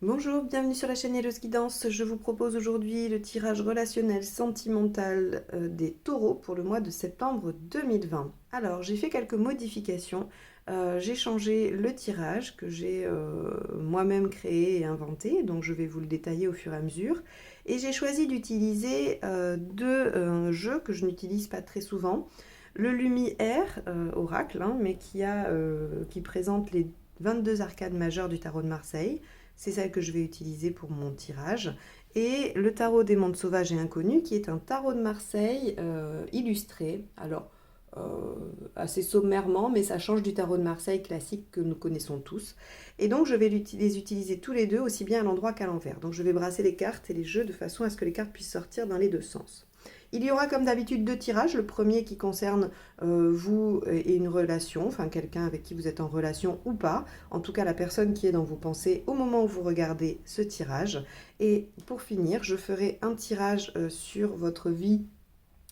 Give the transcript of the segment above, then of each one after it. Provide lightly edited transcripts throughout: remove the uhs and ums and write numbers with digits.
Bonjour, bienvenue sur la chaîne Hello's Guidance. Je vous propose aujourd'hui le tirage relationnel sentimental des taureaux pour le mois de septembre 2020. Alors, j'ai fait quelques modifications. J'ai changé le tirage que j'ai moi-même créé et inventé, donc je vais vous le détailler au fur et à mesure. Et j'ai choisi d'utiliser deux jeux que je n'utilise pas très souvent. Le Lumière Oracle, hein, mais qui présente les 22 arcades majeures du tarot de Marseille. C'est celle que je vais utiliser pour mon tirage. Et le tarot des mondes sauvages et inconnus, qui est un tarot de Marseille illustré. Alors, assez sommairement, mais ça change du tarot de Marseille classique que nous connaissons tous. Et donc, je vais les utiliser tous les deux, aussi bien à l'endroit qu'à l'envers. Donc, je vais brasser les cartes et les jeux de façon à ce que les cartes puissent sortir dans les deux sens. Il y aura comme d'habitude deux tirages. Le premier qui concerne vous et une relation, enfin quelqu'un avec qui vous êtes en relation ou pas. En tout cas, la personne qui est dans vos pensées au moment où vous regardez ce tirage. Et pour finir, je ferai un tirage sur votre vie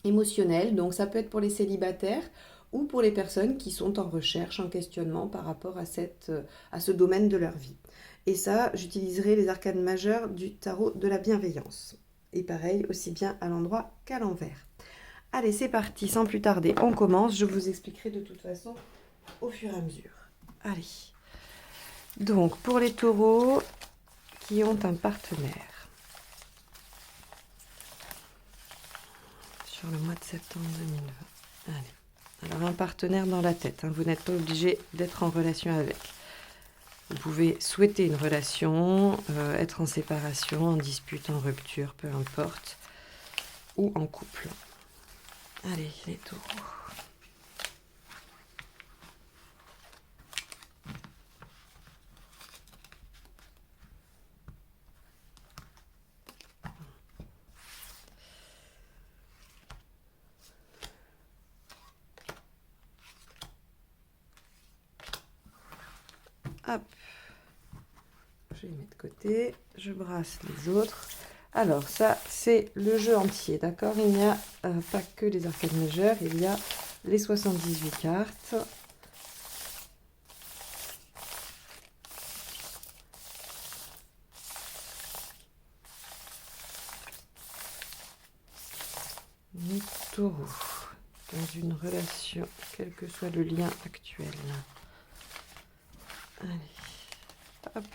émotionnelle. Donc ça peut être pour les célibataires ou pour les personnes qui sont en recherche, en questionnement par rapport à ce domaine de leur vie. Et ça, j'utiliserai les arcanes majeures du tarot de la bienveillance. Et pareil, aussi bien à l'endroit qu'à l'envers. Allez, c'est parti, sans plus tarder, on commence. Je vous expliquerai de toute façon au fur et à mesure. Allez. Donc, pour les taureaux qui ont un partenaire sur le mois de septembre 2020. Allez. Alors, un partenaire dans la tête. Hein, vous n'êtes pas obligé d'être en relation avec. Vous pouvez souhaiter une relation, être en séparation, en dispute, en rupture, peu importe, ou en couple. Allez, les taureaux. Hop. Je les mets de côté, je brasse les autres. Alors ça, c'est le jeu entier, d'accord? Il n'y a pas que les arcades majeures, il y a les 78 cartes. Les taureaux, dans une relation, quel que soit le lien actuel. Allez, hop.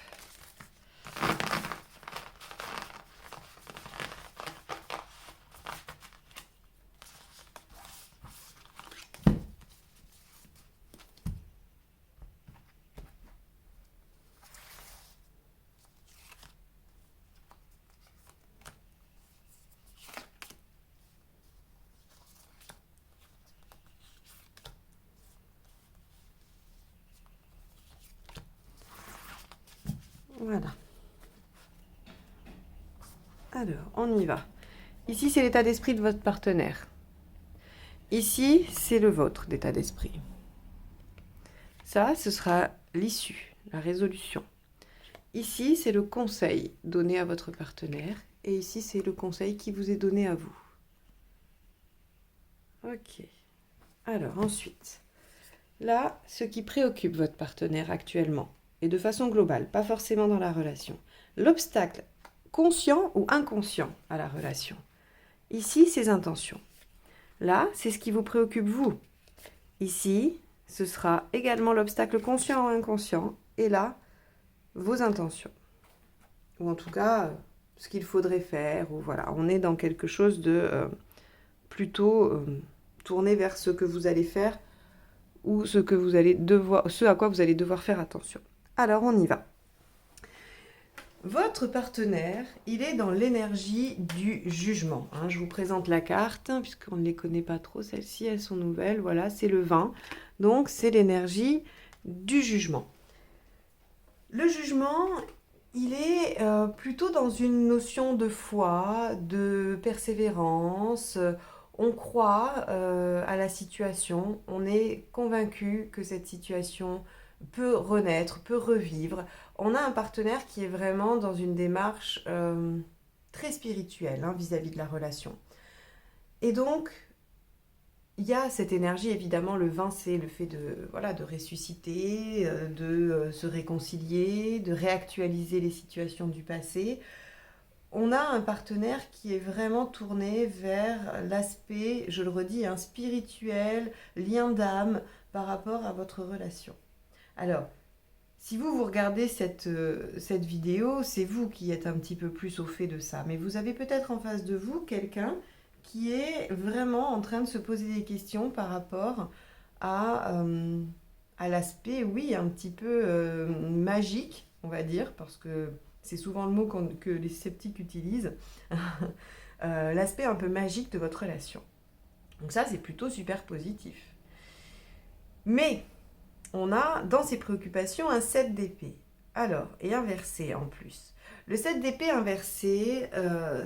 Voilà. Alors, on y va. Ici, c'est l'état d'esprit de votre partenaire. Ici, c'est le vôtre d'état d'esprit. Ça, ce sera l'issue, la résolution. Ici, c'est le conseil donné à votre partenaire. Et ici, c'est le conseil qui vous est donné à vous. Ok. Alors, ensuite, là, ce qui préoccupe votre partenaire actuellement, et de façon globale, pas forcément dans la relation, l'obstacle conscient ou inconscient à la relation. Ici, ses intentions. Là, c'est ce qui vous préoccupe vous. Ici, ce sera également l'obstacle conscient ou inconscient. Et là, vos intentions. Ou en tout cas, ce qu'il faudrait faire. Ou voilà, on est dans quelque chose de plutôt tourné vers ce que vous allez faire ou ce à quoi vous allez devoir faire attention. Alors, on y va. Votre partenaire, il est dans l'énergie du jugement. Hein. Je vous présente la carte, hein, puisqu'on ne les connaît pas trop. Celles-ci, elles sont nouvelles. Voilà, c'est le 20. Donc, c'est l'énergie du jugement. Le jugement, il est plutôt dans une notion de foi, de persévérance. On croit à la situation. On est convaincu que cette situation peut renaître, peut revivre. On a un partenaire qui est vraiment dans une démarche très spirituelle, hein, vis-à-vis de la relation. Et donc, Il y a cette énergie, évidemment, le vin, c'est le fait de, voilà, de ressusciter, de se réconcilier, de réactualiser les situations du passé. On a un partenaire qui est vraiment tourné vers l'aspect, je le redis, hein, spirituel, lien d'âme par rapport à votre relation. Alors, si vous regardez cette vidéo, c'est vous qui êtes un petit peu plus au fait de ça. Mais vous avez peut-être en face de vous quelqu'un qui est vraiment en train de se poser des questions par rapport à, euh, à l'aspect, oui, un petit peu magique, on va dire, parce que c'est souvent le mot que les sceptiques utilisent, l'aspect un peu magique de votre relation. Donc ça, c'est plutôt super positif. Mais on a dans ses préoccupations un 7 d'épée. Alors, et inversé en plus. Le 7 d'épée inversé,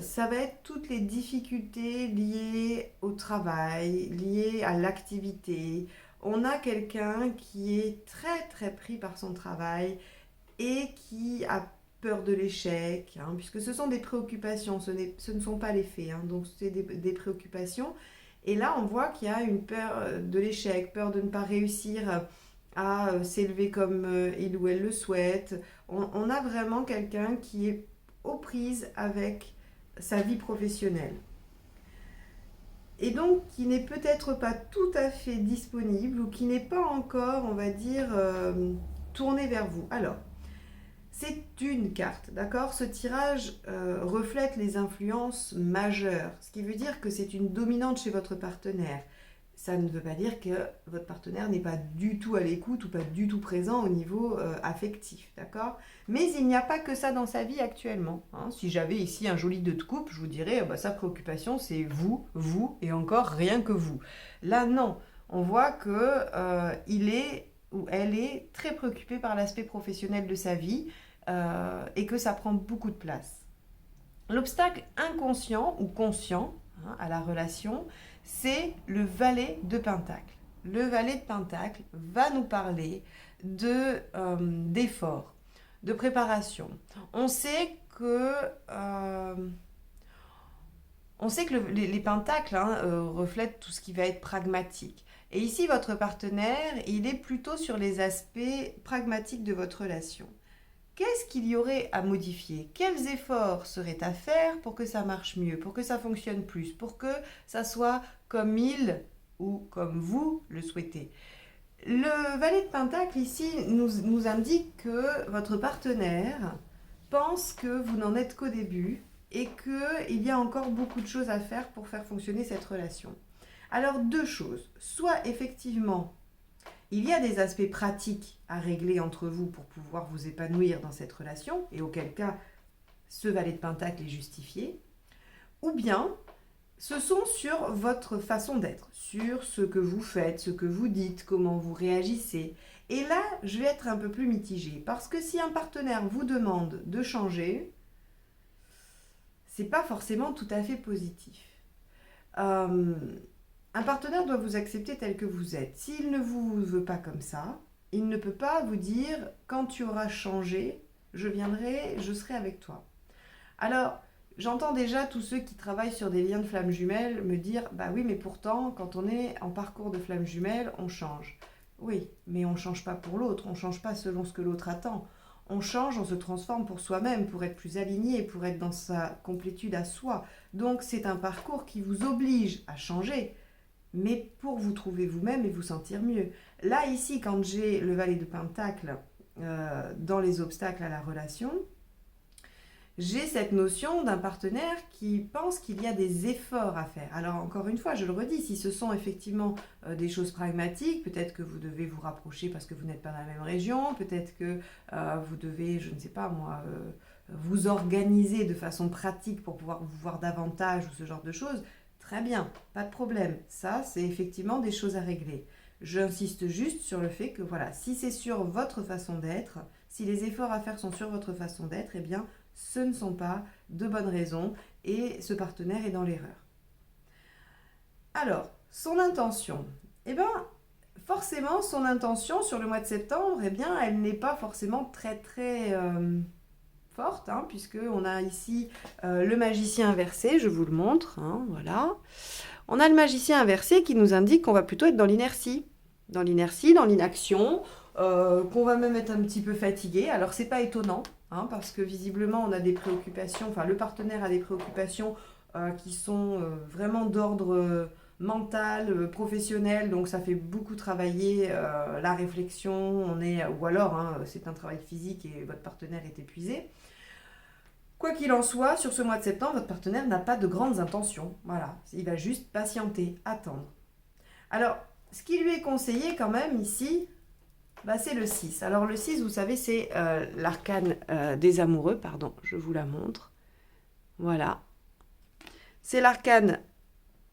ça va être toutes les difficultés liées au travail, liées à l'activité. On a quelqu'un qui est très très pris par son travail et qui a peur de l'échec, hein, puisque ce sont des préoccupations, ce ne sont pas les faits, hein, donc c'est des préoccupations. Et là, on voit qu'il y a une peur de l'échec, peur de ne pas réussir à s'élever comme il ou elle le souhaite. On a vraiment quelqu'un qui est aux prises avec sa vie professionnelle. Et donc qui n'est peut-être pas tout à fait disponible ou qui n'est pas encore, on va dire, tourné vers vous. Alors, c'est une carte, d'accord? Ce tirage reflète les influences majeures, ce qui veut dire que c'est une dominante chez votre partenaire. Ça ne veut pas dire que votre partenaire n'est pas du tout à l'écoute ou pas du tout présent au niveau affectif, d'accord? Mais il n'y a pas que ça dans sa vie actuellement, hein. Si j'avais ici un joli 2 de coupe, je vous dirais, bah, sa préoccupation c'est vous et encore rien que vous. Là non, on voit que il est ou elle est très préoccupée par l'aspect professionnel de sa vie et que ça prend beaucoup de place. L'obstacle inconscient ou conscient, hein, à la relation, c'est le valet de Pentacle. Le valet de Pentacle va nous parler d'efforts, de préparation. On sait que, les pentacles, hein, reflètent tout ce qui va être pragmatique. Et ici, votre partenaire, il est plutôt sur les aspects pragmatiques de votre relation. Qu'est-ce qu'il y aurait à modifier? Quels efforts seraient à faire pour que ça marche mieux, pour que ça fonctionne plus, pour que ça soit comme il ou comme vous le souhaitez? Le valet de Pentacle ici nous indique que votre partenaire pense que vous n'en êtes qu'au début et qu'il y a encore beaucoup de choses à faire pour faire fonctionner cette relation. Alors deux choses, soit effectivement il y a des aspects pratiques à régler entre vous pour pouvoir vous épanouir dans cette relation, et auquel cas ce valet de Pentacle est justifié, ou bien ce sont sur votre façon d'être, sur ce que vous faites, ce que vous dites, comment vous réagissez. Et là, je vais être un peu plus mitigée, parce que si un partenaire vous demande de changer, c'est pas forcément tout à fait positif. Un partenaire doit vous accepter tel que vous êtes. S'il ne vous veut pas comme ça, il ne peut pas vous dire quand tu auras changé, je viendrai, je serai avec toi. Alors, j'entends déjà tous ceux qui travaillent sur des liens de flammes jumelles me dire bah oui, mais pourtant, quand on est en parcours de flammes jumelles, on change. Oui, mais on ne change pas pour l'autre, on ne change pas selon ce que l'autre attend. On change, on se transforme pour soi-même, pour être plus aligné, pour être dans sa complétude à soi. Donc c'est un parcours qui vous oblige à changer, mais pour vous trouver vous-même et vous sentir mieux. Là, ici, quand j'ai le valet de Pentacle dans les obstacles à la relation, j'ai cette notion d'un partenaire qui pense qu'il y a des efforts à faire. Alors encore une fois, je le redis, si ce sont effectivement des choses pragmatiques, peut-être que vous devez vous rapprocher parce que vous n'êtes pas dans la même région, peut-être que vous devez, je ne sais pas moi, vous organiser de façon pratique pour pouvoir vous voir davantage ou ce genre de choses. Très bien, pas de problème. Ça, c'est effectivement des choses à régler. J'insiste juste sur le fait que voilà, si c'est sur votre façon d'être, si les efforts à faire sont sur votre façon d'être, eh bien, ce ne sont pas de bonnes raisons et ce partenaire est dans l'erreur. Alors, son intention, eh bien, forcément, son intention sur le mois de septembre, eh bien, elle n'est pas forcément très forte, hein, puisqu'on a ici le magicien inversé, je vous le montre, hein, voilà. On a le magicien inversé qui nous indique qu'on va plutôt être dans l'inertie, dans l'inaction, qu'on va même être un petit peu fatigué. Alors c'est pas étonnant, hein, parce que visiblement on a des préoccupations, enfin le partenaire a des préoccupations qui sont vraiment d'ordre mental, professionnel, donc ça fait beaucoup travailler la réflexion, ou alors hein, c'est un travail physique et votre partenaire est épuisé. Quoi qu'il en soit, sur ce mois de septembre, votre partenaire n'a pas de grandes intentions. Voilà, il va juste patienter, attendre. Alors, ce qui lui est conseillé quand même ici, bah, c'est le 6. Alors le 6, vous savez, c'est l'arcane des amoureux. Pardon, je vous la montre. Voilà. C'est l'arcane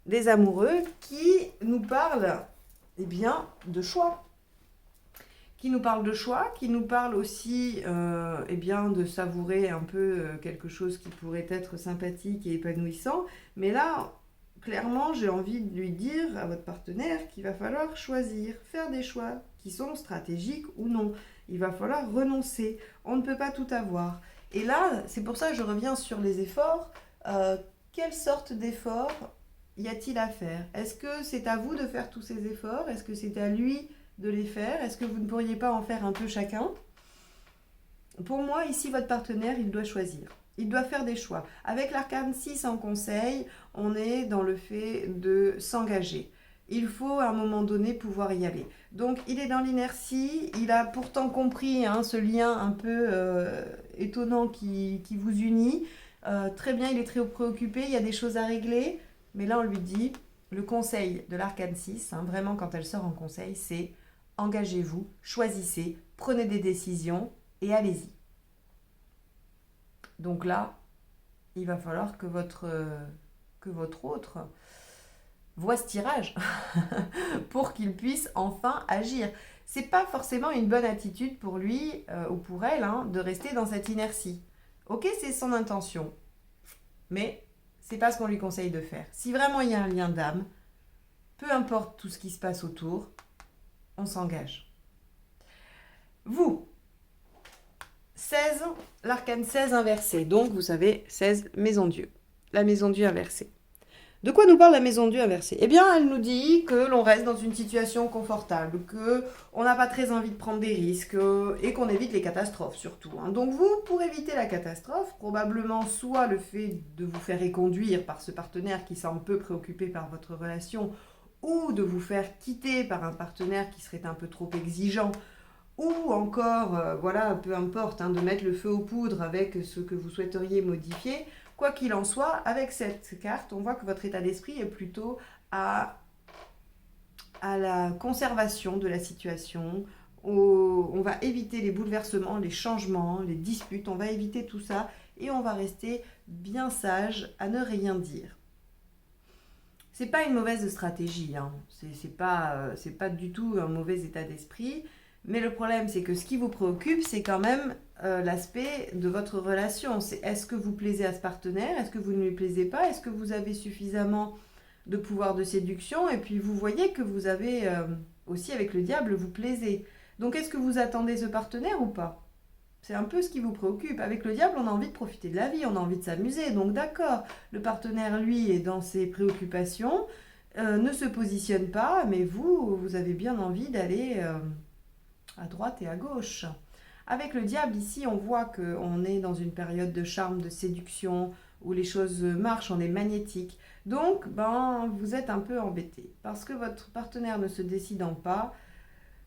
des amoureux qui nous parle eh bien, de choix. Qui nous parle de choix, qui nous parle aussi eh bien, de savourer un peu quelque chose qui pourrait être sympathique et épanouissant. Mais là, clairement, j'ai envie de lui dire à votre partenaire qu'il va falloir choisir, faire des choix qui sont stratégiques ou non. Il va falloir renoncer. On ne peut pas tout avoir. Et là, c'est pour ça que je reviens sur les efforts. Quelle sorte d'efforts y a-t-il à faire? Est-ce que c'est à vous de faire tous ces efforts? Est-ce que c'est à lui de les faire? Est-ce que vous ne pourriez pas en faire un peu chacun? Pour moi, ici, votre partenaire, il doit choisir. Il doit faire des choix. Avec l'arcane 6 en conseil, on est dans le fait de s'engager. Il faut à un moment donné pouvoir y aller. Donc il est dans l'inertie, il a pourtant compris hein, ce lien un peu étonnant qui vous unit. Très bien, il est très préoccupé, il y a des choses à régler. Mais là, on lui dit, le conseil de l'arcane 6, hein, vraiment quand elle sort en conseil, c'est engagez-vous, choisissez, prenez des décisions et allez-y. Donc là, il va falloir que votre autre voit ce tirage pour qu'il puisse enfin agir. C'est pas forcément une bonne attitude pour lui ou pour elle hein, de rester dans cette inertie. Ok, c'est son intention, mais c'est pas ce qu'on lui conseille de faire. Si vraiment il y a un lien d'âme, peu importe tout ce qui se passe autour, on s'engage. Vous, 16, l'arcane 16 inversé. Donc, vous savez, 16, maison Dieu. La maison Dieu inversée. De quoi nous parle la maison Dieu inversée? Eh bien, elle nous dit que l'on reste dans une situation confortable, qu'on n'a pas très envie de prendre des risques et qu'on évite les catastrophes surtout. Hein. Donc vous, pour éviter la catastrophe, probablement soit le fait de vous faire éconduire par ce partenaire qui semble peu préoccupé par votre relation, ou de vous faire quitter par un partenaire qui serait un peu trop exigeant, ou encore, voilà, peu importe, hein, de mettre le feu aux poudres avec ce que vous souhaiteriez modifier. Quoi qu'il en soit, avec cette carte, on voit que votre état d'esprit est plutôt à la conservation de la situation. On va éviter les bouleversements, les changements, les disputes, on va éviter tout ça et on va rester bien sage à ne rien dire. C'est pas une mauvaise stratégie, hein. C'est pas du tout un mauvais état d'esprit. Mais le problème, c'est que ce qui vous préoccupe, c'est quand même l'aspect de votre relation. C'est est-ce que vous plaisez à ce partenaire? Est-ce que vous ne lui plaisez pas? Est-ce que vous avez suffisamment de pouvoir de séduction? Et puis vous voyez que vous avez aussi avec le diable, vous plaisez. Donc est-ce que vous attendez ce partenaire ou pas? C'est un peu ce qui vous préoccupe. Avec le diable, on a envie de profiter de la vie, on a envie de s'amuser. Donc d'accord, le partenaire, lui, est dans ses préoccupations, ne se positionne pas, mais vous avez bien envie d'aller à droite et à gauche. Avec le diable, ici, on voit qu'on est dans une période de charme, de séduction, où les choses marchent, on est magnétique. Donc, vous êtes un peu embêté. Parce que votre partenaire ne se décidant pas,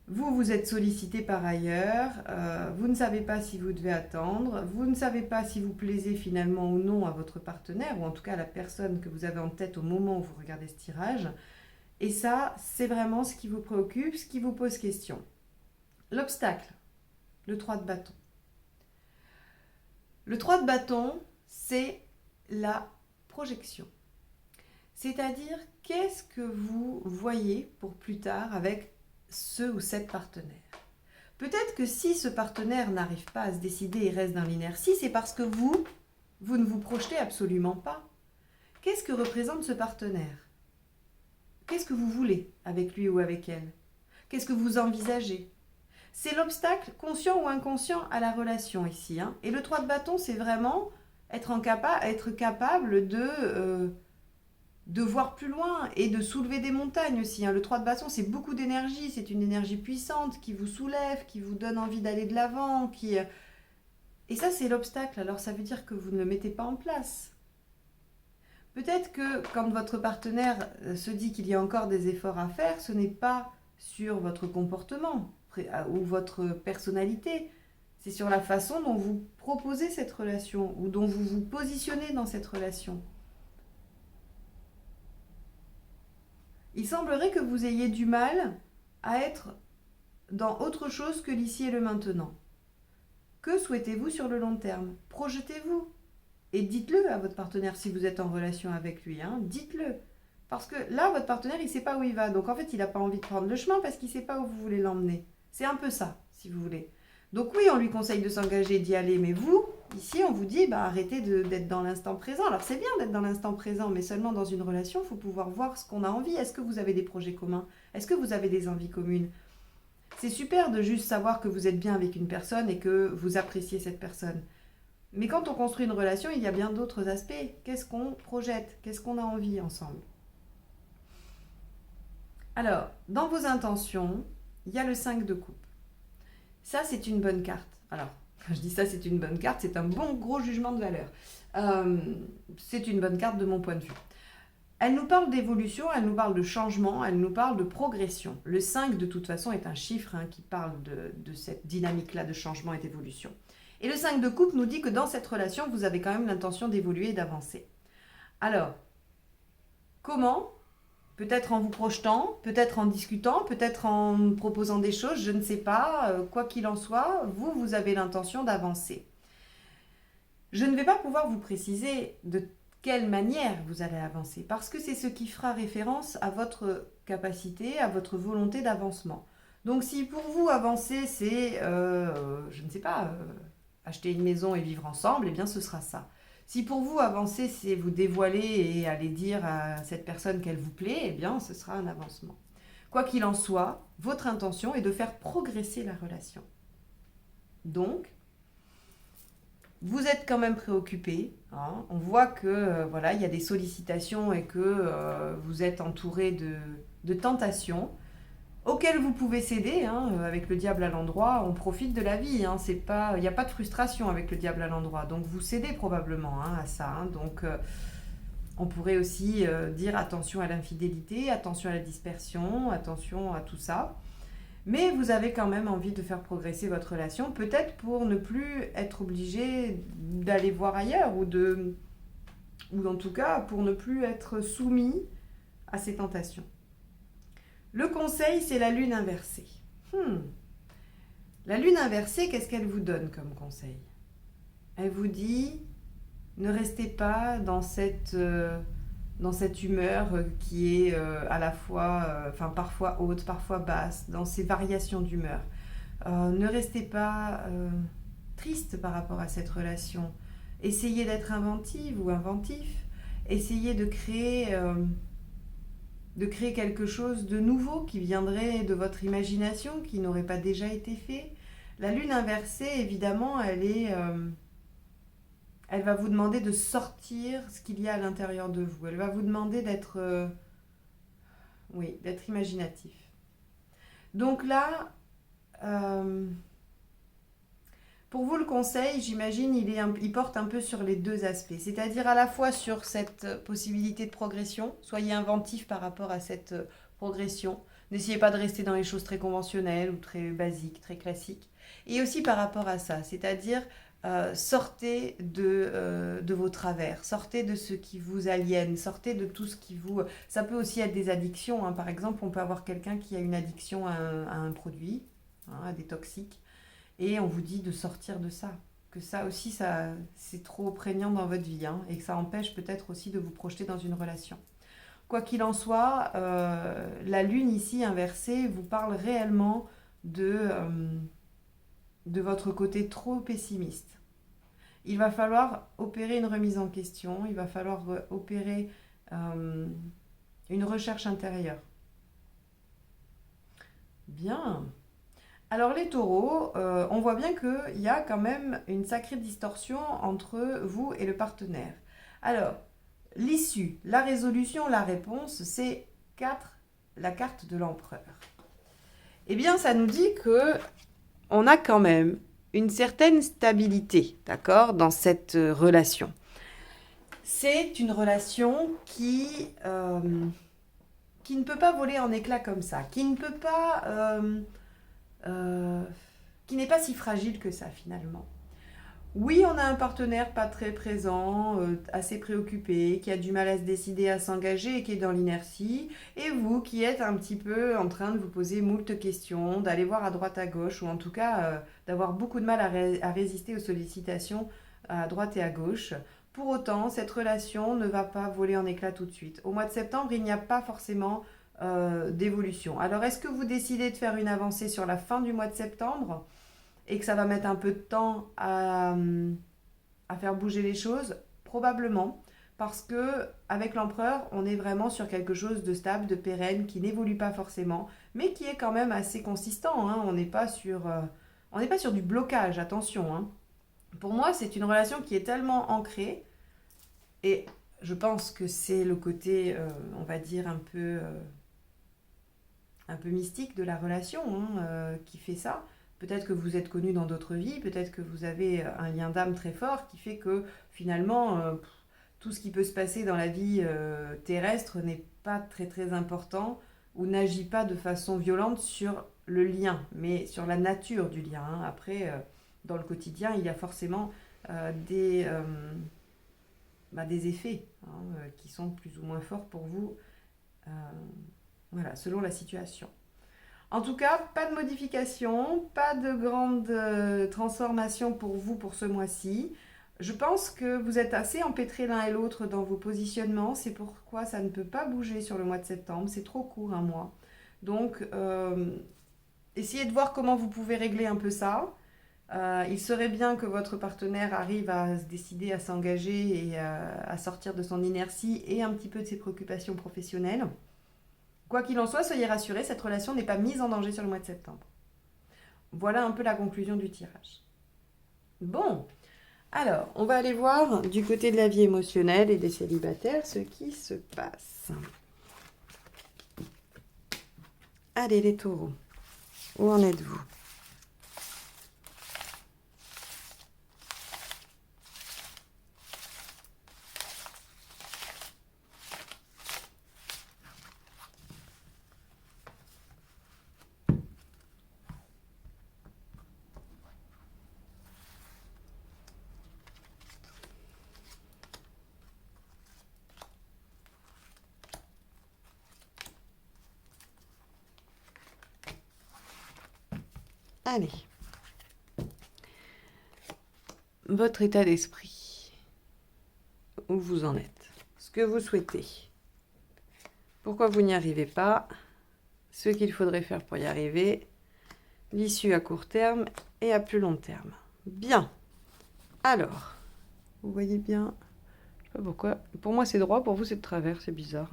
vous êtes sollicité par ailleurs, vous ne savez pas si vous devez attendre, vous ne savez pas si vous plaisez finalement ou non à votre partenaire, ou en tout cas à la personne que vous avez en tête au moment où vous regardez ce tirage. Et ça, c'est vraiment ce qui vous préoccupe, ce qui vous pose question. L'obstacle, le 3 de bâton. Le 3 de bâton, c'est la projection. C'est-à-dire, qu'est-ce que vous voyez pour plus tard avec ce ou cette partenaire? Peut-être que si ce partenaire n'arrive pas à se décider et reste dans l'inertie, c'est parce que vous ne vous projetez absolument pas. Qu'est-ce que représente ce partenaire? Qu'est-ce que vous voulez avec lui ou avec elle? Qu'est-ce que vous envisagez? C'est l'obstacle, conscient ou inconscient, à la relation ici. Hein. Et le 3 de bâton, c'est vraiment être capable de de voir plus loin et de soulever des montagnes aussi, hein. Le 3 de bâton, c'est beaucoup d'énergie, c'est une énergie puissante qui vous soulève, qui vous donne envie d'aller de l'avant, qui... Et ça, c'est l'obstacle, alors ça veut dire que vous ne le mettez pas en place. Peut-être que quand votre partenaire se dit qu'il y a encore des efforts à faire, ce n'est pas sur votre comportement ou votre personnalité, c'est sur la façon dont vous proposez cette relation ou dont vous vous positionnez dans cette relation. Il semblerait que vous ayez du mal à être dans autre chose que l'ici et le maintenant. Que souhaitez-vous sur le long terme? Projetez-vous. Et dites-le à votre partenaire si vous êtes en relation avec lui. Hein, dites-le. Parce que là, votre partenaire, il ne sait pas où il va. Donc en fait, il n'a pas envie de prendre le chemin parce qu'il ne sait pas où vous voulez l'emmener. C'est un peu ça, si vous voulez. Donc oui, on lui conseille de s'engager, d'y aller. Mais vous, ici, on vous dit, arrêtez d'être dans l'instant présent. Alors c'est bien d'être dans l'instant présent, mais seulement dans une relation, il faut pouvoir voir ce qu'on a envie. Est-ce que vous avez des projets communs? Est-ce que vous avez des envies communes? C'est super de juste savoir que vous êtes bien avec une personne et que vous appréciez cette personne. Mais quand on construit une relation, il y a bien d'autres aspects. Qu'est-ce qu'on projette? Qu'est-ce qu'on a envie ensemble? Alors, dans vos intentions, il y a le 5 de coupe. Ça, c'est une bonne carte. Alors, quand je dis ça, c'est une bonne carte, c'est un bon gros jugement de valeur. C'est une bonne carte de mon point de vue. Elle nous parle d'évolution, elle nous parle de changement, elle nous parle de progression. Le 5, de toute façon, est un chiffre qui parle de cette dynamique-là de changement et d'évolution. Et le 5 de coupe nous dit que dans cette relation, vous avez quand même l'intention d'évoluer et d'avancer. Alors, comment? Peut-être en vous projetant, peut-être en discutant, peut-être en proposant des choses, je ne sais pas. Quoi qu'il en soit, vous avez l'intention d'avancer. Je ne vais pas pouvoir vous préciser de quelle manière vous allez avancer, parce que c'est ce qui fera référence à votre capacité, à votre volonté d'avancement. Donc si pour vous avancer, c'est, je ne sais pas, acheter une maison et vivre ensemble, eh bien ce sera ça. Si pour vous avancer, c'est vous dévoiler et aller dire à cette personne qu'elle vous plaît, eh bien ce sera un avancement. Quoi qu'il en soit, votre intention est de faire progresser la relation. Donc, vous êtes quand même préoccupé. Hein. On voit que voilà, il y a des sollicitations et que vous êtes entouré de tentations auxquelles vous pouvez céder. Hein. Avec le diable à l'endroit, on profite de la vie. Hein. Il n'y a pas de frustration avec le diable à l'endroit. Donc vous cédez probablement à ça. Hein. Donc on pourrait aussi dire attention à l'infidélité, attention à la dispersion, attention à tout ça. Mais vous avez quand même envie de faire progresser votre relation, peut-être pour ne plus être obligé d'aller voir ailleurs ou en tout cas pour ne plus être soumis à ces tentations. Le conseil, c'est la lune inversée. La lune inversée, qu'est-ce qu'elle vous donne comme conseil? Elle vous dit, ne restez pas dans cette humeur qui est à la fois, parfois haute, parfois basse, dans ces variations d'humeur. Ne restez pas triste par rapport à cette relation. Essayez d'être inventive ou inventif. Essayez de créer quelque chose de nouveau qui viendrait de votre imagination, qui n'aurait pas déjà été fait. La lune inversée, évidemment, elle va vous demander de sortir ce qu'il y a à l'intérieur de vous. Elle va vous demander d'être imaginatif. Donc là, pour vous, le conseil, j'imagine, il porte un peu sur les deux aspects. C'est-à-dire à la fois sur cette possibilité de progression. Soyez inventif par rapport à cette progression. N'essayez pas de rester dans les choses très conventionnelles ou très basiques, très classiques. Et aussi par rapport à ça, c'est-à-dire sortez de vos travers, sortez de ce qui vous aliène, sortez de tout ce qui vous... Ça peut aussi être des addictions. Hein. Par exemple, on peut avoir quelqu'un qui a une addiction à un produit, à des toxiques. Et on vous dit de sortir de ça. Que ça aussi, c'est trop prégnant dans votre vie. Hein, et que ça empêche peut-être aussi de vous projeter dans une relation. Quoi qu'il en soit, la lune ici inversée vous parle réellement de votre côté trop pessimiste. Il va falloir opérer une remise en question. Il va falloir opérer une recherche intérieure. Bien. Alors les taureaux, on voit bien qu'il y a quand même une sacrée distorsion entre vous et le partenaire. Alors, L'issue, la résolution, la réponse, c'est 4, la carte de l'empereur. Eh bien, ça nous dit que on a quand même une certaine stabilité, d'accord, dans cette relation. C'est une relation qui ne peut pas voler en éclats comme ça, qui ne peut pas, qui n'est pas si fragile que ça finalement. Oui, on a un partenaire pas très présent, assez préoccupé, qui a du mal à se décider à s'engager et qui est dans l'inertie. Et vous qui êtes un petit peu en train de vous poser moult questions, d'aller voir à droite à gauche, ou en tout cas d'avoir beaucoup de mal à résister aux sollicitations à droite et à gauche. Pour autant, cette relation ne va pas voler en éclats tout de suite. Au mois de septembre, il n'y a pas forcément d'évolution. Alors, est-ce que vous décidez de faire une avancée sur la fin du mois de septembre et que ça va mettre un peu de temps à faire bouger les choses? Probablement, parce que avec l'empereur, on est vraiment sur quelque chose de stable, de pérenne, qui n'évolue pas forcément, mais qui est quand même assez consistant, hein. On n'est pas sur du blocage, attention, hein. Pour moi, c'est une relation qui est tellement ancrée, et je pense que c'est le côté, on va dire, un peu mystique de la relation, hein, qui fait ça. Peut-être que vous êtes connu dans d'autres vies, peut-être que vous avez un lien d'âme très fort qui fait que finalement, tout ce qui peut se passer dans la vie terrestre n'est pas très très important ou n'agit pas de façon violente sur le lien, mais sur la nature du lien, hein. Après, dans le quotidien, il y a forcément euh, des, euh, des effets, hein, qui sont plus ou moins forts pour vous, euh, voilà, selon la situation. En tout cas, pas de modification, pas de grande transformation pour vous pour ce mois-ci. Je pense que vous êtes assez empêtrés l'un et l'autre dans vos positionnements. C'est pourquoi ça ne peut pas bouger sur le mois de septembre. C'est trop court, un mois. Donc, essayez de voir comment vous pouvez régler un peu ça. Il serait bien que votre partenaire arrive à se décider à s'engager et à sortir de son inertie et un petit peu de ses préoccupations professionnelles. Quoi qu'il en soit, soyez rassurés, cette relation n'est pas mise en danger sur le mois de septembre. Voilà un peu la conclusion du tirage. Bon, alors, on va aller voir du côté de la vie émotionnelle et des célibataires ce qui se passe. Allez les taureaux, où en êtes-vous? Allez, votre état d'esprit, où vous en êtes, ce que vous souhaitez, pourquoi vous n'y arrivez pas, ce qu'il faudrait faire pour y arriver, l'issue à court terme et à plus long terme. Bien. Alors, vous voyez bien, je sais pas pourquoi. Pour moi c'est droit, pour vous c'est de travers, c'est bizarre.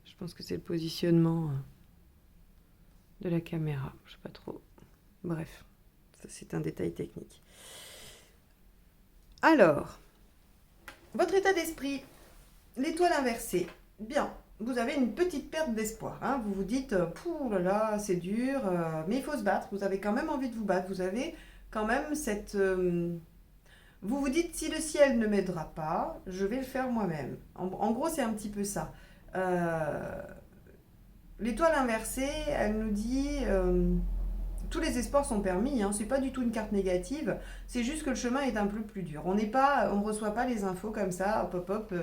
Je pense que c'est le positionnement de la caméra, je sais pas trop. Bref, ça c'est un détail technique. Alors, votre état d'esprit, l'étoile inversée. Bien, vous avez une petite perte d'espoir, hein. Vous vous dites, pouh là là, c'est dur, mais il faut se battre. Vous avez quand même envie de vous battre. Vous avez quand même cette... vous vous dites, si le ciel ne m'aidera pas, je vais le faire moi-même. En gros, c'est un petit peu ça. L'étoile inversée, elle nous dit... tous les espoirs sont permis, hein. C'est pas du tout une carte négative, c'est juste que le chemin est un peu plus dur. On ne reçoit pas les infos comme ça, hop hop hop.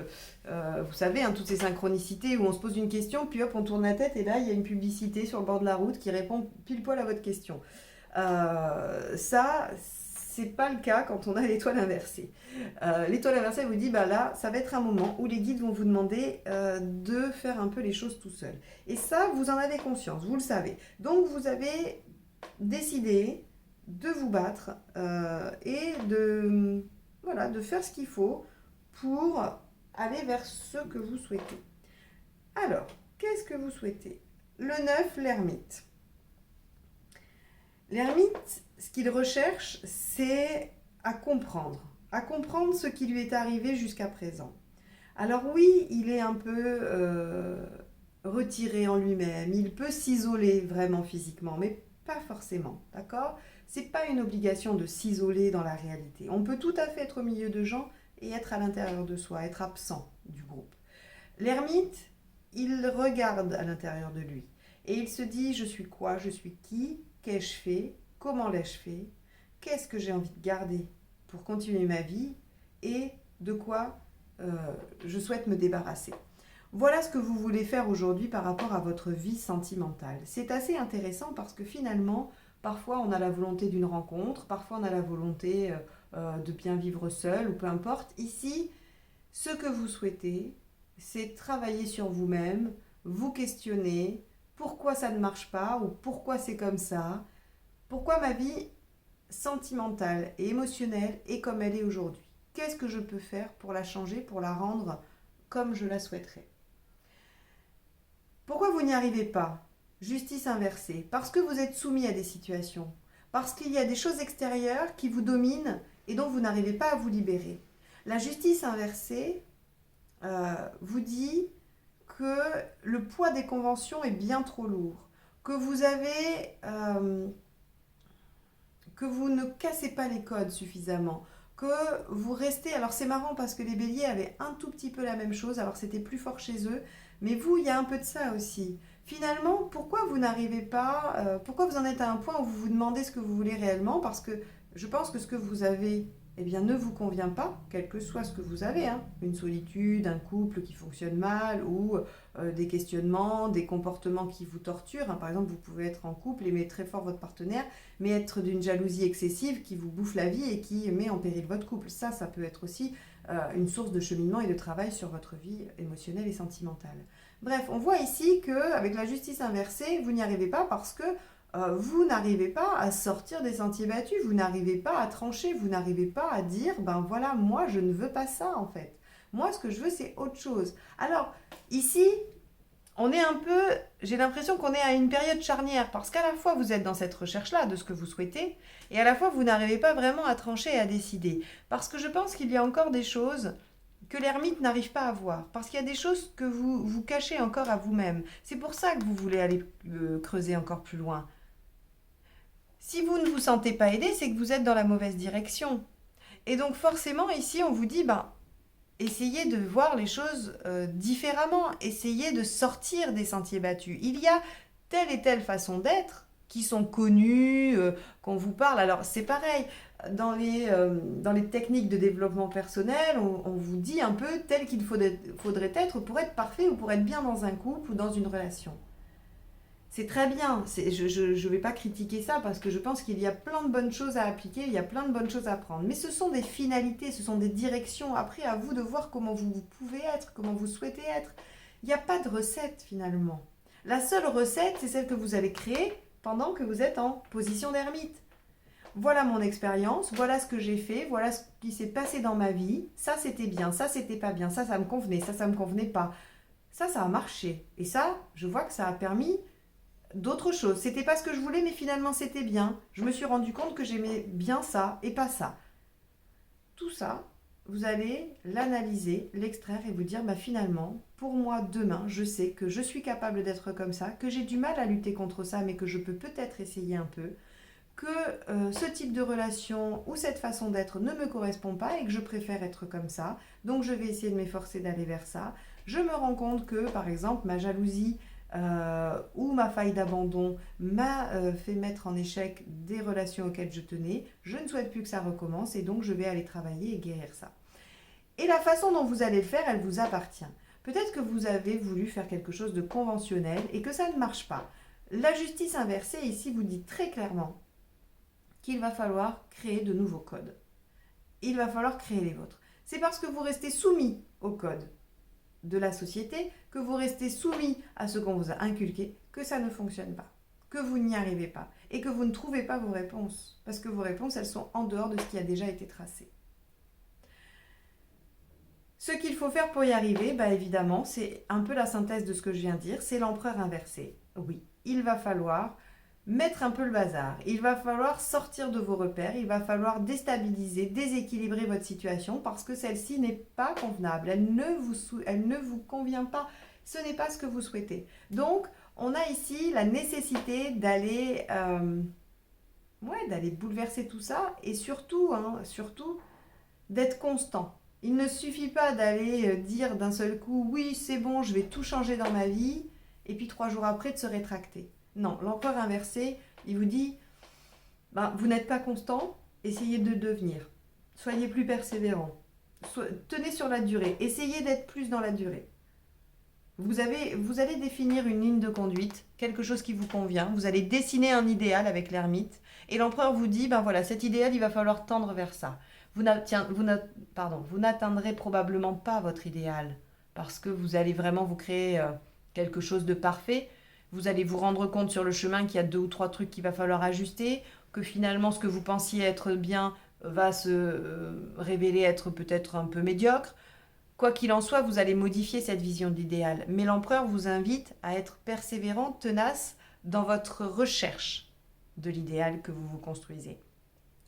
Vous savez, hein, toutes ces synchronicités où on se pose une question, puis hop, on tourne la tête et là, il y a une publicité sur le bord de la route qui répond pile poil à votre question. Ça, c'est pas le cas quand on a l'étoile inversée. L'étoile inversée vous dit, bah là, ça va être un moment où les guides vont vous demander de faire un peu les choses tout seul. Et ça, vous en avez conscience, vous le savez. Donc, vous avez décidé de vous battre et voilà, de faire ce qu'il faut pour aller vers ce que vous souhaitez. Alors, qu'est-ce que vous souhaitez? Le 9, l'ermite. L'ermite, ce qu'il recherche, c'est à comprendre ce qui lui est arrivé jusqu'à présent, Alors oui, il est un peu retiré en lui-même, il peut s'isoler vraiment physiquement, mais pas forcément, d'accord? C'est pas une obligation de s'isoler dans la réalité. On peut tout à fait être au milieu de gens et être à l'intérieur de soi, être absent du groupe. L'ermite, il regarde à l'intérieur de lui et il se dit je suis quoi, je suis qui, qu'ai-je fait, comment l'ai-je fait, qu'est-ce que j'ai envie de garder pour continuer ma vie et de quoi euh, je souhaite me débarrasser. Voilà ce que vous voulez faire aujourd'hui par rapport à votre vie sentimentale. C'est assez intéressant parce que finalement, parfois on a la volonté d'une rencontre, parfois on a la volonté de bien vivre seul ou peu importe. Ici, ce que vous souhaitez, c'est travailler sur vous-même, vous questionner pourquoi ça ne marche pas ou pourquoi c'est comme ça, pourquoi ma vie sentimentale et émotionnelle est comme elle est aujourd'hui. Qu'est-ce que je peux faire pour la changer, pour la rendre comme je la souhaiterais. Pourquoi vous n'y arrivez pas? Justice inversée. Parce que vous êtes soumis à des situations. Parce qu'il y a des choses extérieures qui vous dominent et dont vous n'arrivez pas à vous libérer. La justice inversée vous dit que le poids des conventions est bien trop lourd, que vous avez, que vous ne cassez pas les codes suffisamment, que vous restez. Alors c'est marrant parce que les béliers avaient un tout petit peu la même chose, alors c'était plus fort chez eux, mais vous, il y a un peu de ça aussi. Finalement, pourquoi vous n'arrivez pas, pourquoi vous en êtes à un point où vous vous demandez ce que vous voulez réellement? Parce que je pense que ce que vous avez, eh bien, ne vous convient pas, quel que soit ce que vous avez, hein. Une solitude, un couple qui fonctionne mal, ou des questionnements, des comportements qui vous torturent, hein. Par exemple, vous pouvez être en couple, aimer très fort votre partenaire, mais être d'une jalousie excessive qui vous bouffe la vie et qui met en péril votre couple. Ça peut être aussi une source de cheminement et de travail sur votre vie émotionnelle et sentimentale. Bref, on voit ici qu'avec la justice inversée, vous n'y arrivez pas parce que vous n'arrivez pas à sortir des sentiers battus, vous n'arrivez pas à trancher, vous n'arrivez pas à dire, ben voilà, moi je ne veux pas ça en fait. Moi ce que je veux c'est autre chose. Alors ici, on est un peu, j'ai l'impression qu'on est à une période charnière parce qu'à la fois vous êtes dans cette recherche-là de ce que vous souhaitez et à la fois vous n'arrivez pas vraiment à trancher et à décider. Parce que je pense qu'il y a encore des choses que l'ermite n'arrive pas à voir. Parce qu'il y a des choses que vous cachez encore à vous-même. C'est pour ça que vous voulez aller creuser encore plus loin. Si vous ne vous sentez pas aidé, c'est que vous êtes dans la mauvaise direction. Et donc forcément, ici, on vous dit, ben, essayez de voir les choses différemment, essayez de sortir des sentiers battus. Il y a telle et telle façon d'être qui sont connues, qu'on vous parle. Alors c'est pareil, dans les techniques de développement personnel, on vous dit un peu tel qu'il faudrait être pour être parfait ou pour être bien dans un couple ou dans une relation. C'est très bien, je ne vais pas critiquer ça parce que je pense qu'il y a plein de bonnes choses à appliquer, il y a plein de bonnes choses à prendre. Mais ce sont des finalités, ce sont des directions. Après, à vous de voir comment vous pouvez être, comment vous souhaitez être. Il n'y a pas de recette finalement. La seule recette, c'est celle que vous allez créer pendant que vous êtes en position d'ermite. Voilà mon expérience, voilà ce que j'ai fait, voilà ce qui s'est passé dans ma vie. Ça, c'était bien, ça, c'était pas bien, ça me convenait, ça me convenait pas. Ça a marché. Et ça, je vois que ça a permis d'autres choses. C'était pas ce que je voulais, mais finalement c'était bien. Je me suis rendu compte que j'aimais bien ça et pas ça. Tout ça, vous allez l'analyser, l'extraire et vous dire, bah finalement, pour moi, demain, je sais que je suis capable d'être comme ça, que j'ai du mal à lutter contre ça, mais que je peux peut-être essayer un peu, que ce type de relation ou cette façon d'être ne me correspond pas et que je préfère être comme ça. Donc je vais essayer de m'efforcer d'aller vers ça. Je me rends compte que, par exemple, ma jalousie ou ma faille d'abandon m'a fait mettre en échec des relations auxquelles je tenais. Je ne souhaite plus que ça recommence et donc je vais aller travailler et guérir ça. Et la façon dont vous allez le faire, elle vous appartient. Peut-être que vous avez voulu faire quelque chose de conventionnel et que ça ne marche pas. La justice inversée ici vous dit très clairement qu'il va falloir créer de nouveaux codes. Il va falloir créer les vôtres. C'est parce que vous restez soumis aux codes de la société, que vous restez soumis à ce qu'on vous a inculqué, que ça ne fonctionne pas, que vous n'y arrivez pas et que vous ne trouvez pas vos réponses. Parce que vos réponses, elles sont en dehors de ce qui a déjà été tracé. Ce qu'il faut faire pour y arriver, bah évidemment, c'est un peu la synthèse de ce que je viens de dire, c'est l'empereur inversé. Oui, il va falloir mettre un peu le bazar. Il va falloir sortir de vos repères, il va falloir déstabiliser, déséquilibrer votre situation parce que celle-ci n'est pas convenable, elle ne vous convient pas, ce n'est pas ce que vous souhaitez. Donc, on a ici la nécessité d'aller bouleverser tout ça et surtout, surtout d'être constant. Il ne suffit pas d'aller dire d'un seul coup, oui, c'est bon, je vais tout changer dans ma vie, et puis 3 jours après de se rétracter. Non, l'empereur inversé, il vous dit, ben, vous n'êtes pas constant, essayez de devenir. Soyez plus persévérant. Tenez sur la durée. Essayez d'être plus dans la durée. Vous allez définir une ligne de conduite, quelque chose qui vous convient. Vous allez dessiner un idéal avec l'ermite. Et l'empereur vous dit, ben voilà, cet idéal, il va falloir tendre vers ça. Vous n'atteindrez probablement pas votre idéal parce que vous allez vraiment vous créer quelque chose de parfait. Vous allez vous rendre compte sur le chemin qu'il y a 2 ou 3 trucs qu'il va falloir ajuster, que finalement ce que vous pensiez être bien va se révéler être peut-être un peu médiocre. Quoi qu'il en soit, vous allez modifier cette vision de l'idéal. Mais l'empereur vous invite à être persévérant, tenace dans votre recherche de l'idéal que vous vous construisez.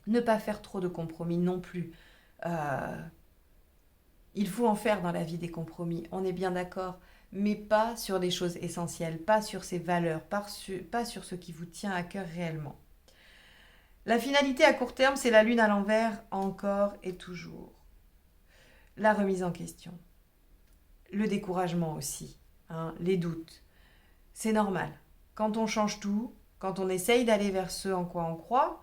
Ne pas faire trop de compromis non plus. Il faut en faire dans la vie des compromis, on est bien d'accord, mais pas sur des choses essentielles, pas sur ses valeurs, pas sur ce qui vous tient à cœur réellement. La finalité à court terme, c'est la lune à l'envers, encore et toujours. La remise en question, le découragement aussi, les doutes. C'est normal. Quand on change tout, quand on essaye d'aller vers ce en quoi on croit,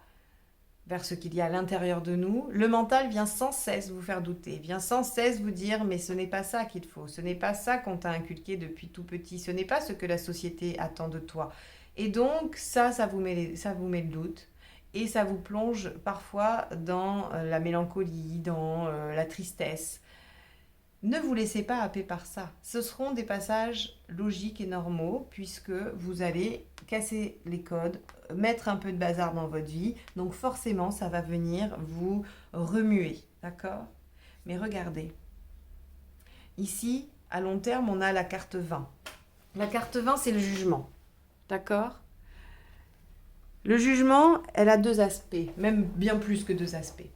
vers ce qu'il y a à l'intérieur de nous, le mental vient sans cesse vous faire douter, vient sans cesse vous dire mais ce n'est pas ça qu'il faut, ce n'est pas ça qu'on t'a inculqué depuis tout petit, ce n'est pas ce que la société attend de toi. Et donc ça vous met le doute et ça vous plonge parfois dans la mélancolie, dans la tristesse. Ne vous laissez pas happer par ça. Ce seront des passages logiques et normaux puisque vous allez casser les codes, mettre un peu de bazar dans votre vie. Donc forcément, ça va venir vous remuer. D'accord ? Mais regardez. Ici, à long terme, on a la carte 20. La carte 20, c'est le jugement. D'accord ? Le jugement, elle a 2 aspects, même bien plus que 2 aspects.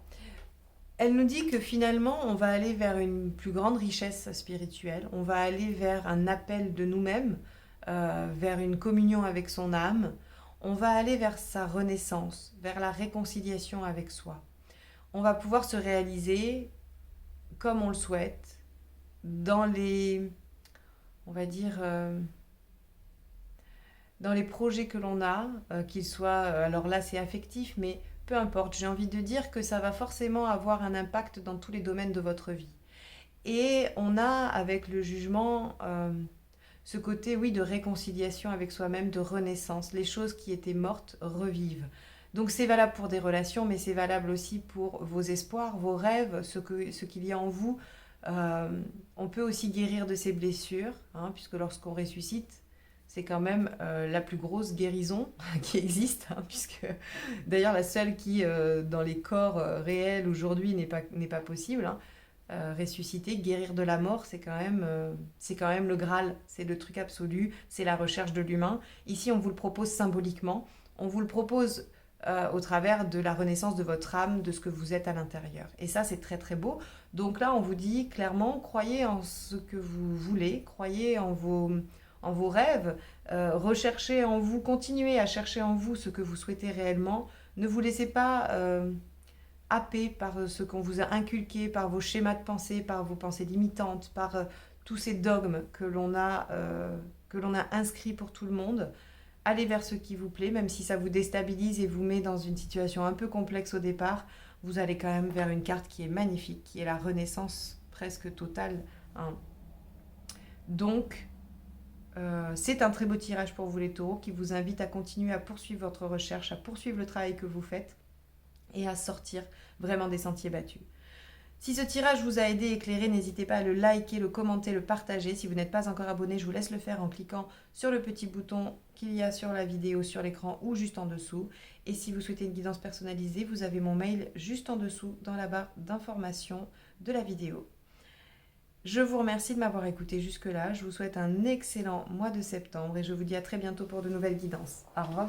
Elle nous dit que finalement, on va aller vers une plus grande richesse spirituelle, on va aller vers un appel de nous-mêmes, vers une communion avec son âme, on va aller vers sa renaissance, vers la réconciliation avec soi. On va pouvoir se réaliser comme on le souhaite, dans les, on va dire, dans les projets que l'on a, qu'ils soient, alors là c'est affectif, mais peu importe, j'ai envie de dire que ça va forcément avoir un impact dans tous les domaines de votre vie. Et on a avec le jugement ce côté, oui, de réconciliation avec soi-même, de renaissance. Les choses qui étaient mortes revivent. Donc c'est valable pour des relations, mais c'est valable aussi pour vos espoirs, vos rêves, ce qu'il y a en vous. On peut aussi guérir de ses blessures, puisque lorsqu'on ressuscite, c'est quand même la plus grosse guérison qui existe, puisque d'ailleurs la seule qui, dans les corps réels aujourd'hui, n'est pas possible. Ressusciter, guérir de la mort, c'est quand même le Graal, c'est le truc absolu, c'est la recherche de l'humain. Ici, on vous le propose symboliquement, on vous le propose au travers de la renaissance de votre âme, de ce que vous êtes à l'intérieur. Et ça, c'est très très beau. Donc là, on vous dit clairement, croyez en ce que vous voulez, croyez en vos rêves, recherchez en vous, continuez à chercher en vous ce que vous souhaitez réellement. Ne vous laissez pas happé par ce qu'on vous a inculqué, par vos schémas de pensée, par vos pensées limitantes, par tous ces dogmes que l'on a inscrits pour tout le monde. Allez vers ce qui vous plaît, même si ça vous déstabilise et vous met dans une situation un peu complexe au départ, vous allez quand même vers une carte qui est magnifique, qui est la renaissance presque totale. Donc, c'est un très beau tirage pour vous les taureaux qui vous invite à continuer à poursuivre votre recherche, à poursuivre le travail que vous faites et à sortir vraiment des sentiers battus. Si ce tirage vous a aidé, éclairé, n'hésitez pas à le liker, le commenter, le partager. Si vous n'êtes pas encore abonné, je vous laisse le faire en cliquant sur le petit bouton qu'il y a sur la vidéo, sur l'écran ou juste en dessous. Et si vous souhaitez une guidance personnalisée, vous avez mon mail juste en dessous dans la barre d'information de la vidéo. Je vous remercie de m'avoir écouté jusque-là. Je vous souhaite un excellent mois de septembre et je vous dis à très bientôt pour de nouvelles guidances. Au revoir.